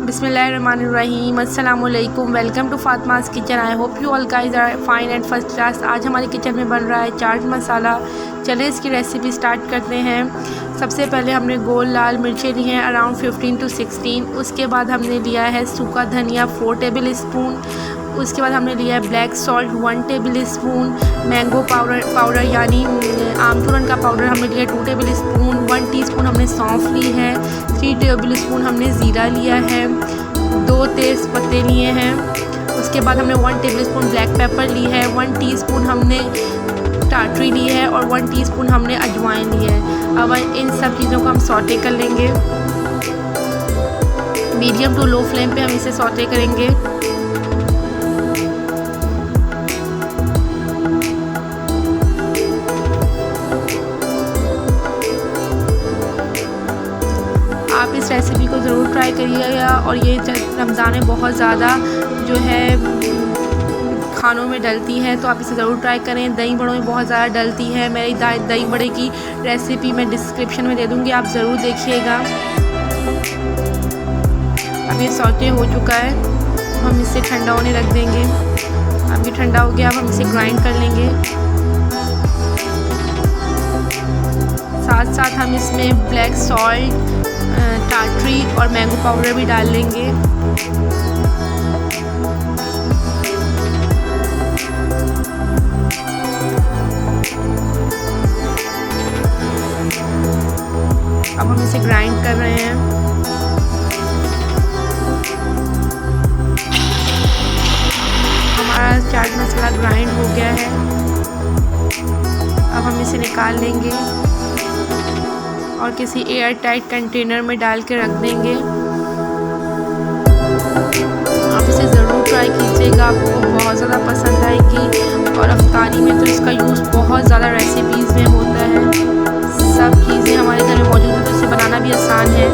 बिस्मिल्लाहिर्रहमानिर्रहीम, अस्सलामुअलैकुम। Welcome to Fatima's kitchen. I hope you all guys are fine and first class. आज हमारे kitchen में बन रहा है चाट मसाला। चलिए इसकी रेसिपी स्टार्ट करते हैं। सबसे पहले हमने गोल लाल मिर्चें ली हैं अराउंड 15 to 16। उसके बाद हमने लिया है सूखा धनिया 4 टेबल स्पून। उसके बाद हमने लिया है black salt 1 table spoon. Mango powder यानी आमचूरन का पाउडर हमने लिया 2 टेबल स्पून। 1 टीस्पून हमने सौंफ ली है। 3 टेबल स्पून हमने ज़ीरा लिया है। 2 तेज़ पत्ते लिए हैं। उसके बाद हमने 1 टेबल स्पून ब्लैक पेपर ली है। 1 टीस्पून हमने टाटरी ली है और 1 टीस्पून हमने अजवाइन ली है। अब इन सब चीज़ों को हम सौटे कर लेंगे। मीडियम टू लो फ्लेम पे हम इसे सौटे करेंगे। आप इस रेसिपी को ज़रूर ट्राई करिएगा और ये रमज़ान में बहुत ज़्यादा जो है खानों में डलती है, तो आप इसे ज़रूर ट्राई करें। दही बड़ों में बहुत ज़्यादा डलती है। मेरी दही बड़े की रेसिपी मैं डिस्क्रिप्शन में दे दूँगी, आप ज़रूर देखिएगा। अब ये सौटे हो चुका है, हम इसे ठंडा होने रख देंगे। अब ये ठंडा हो गया, अब हम इसे ग्राइंड कर लेंगे। साथ साथ हम इसमें ब्लैक सॉल्ट, टाटरी और मैंगो पाउडर भी डाल लेंगे। अब हम इसे ग्राइंड कर रहे हैं। हमारा चाट मसाला ग्राइंड हो गया है। अब हम इसे निकाल लेंगे और किसी एयर टाइट कंटेनर में डाल के रख देंगे। आप इसे ज़रूर ट्राई कीजिएगा, आपको बहुत ज़्यादा पसंद आएगी। और अफ्तारी में तो इसका यूज़ बहुत ज़्यादा रेसिपीज़ में होता है। सब चीज़ें हमारे घर में मौजूद है, तो इसे बनाना भी आसान है।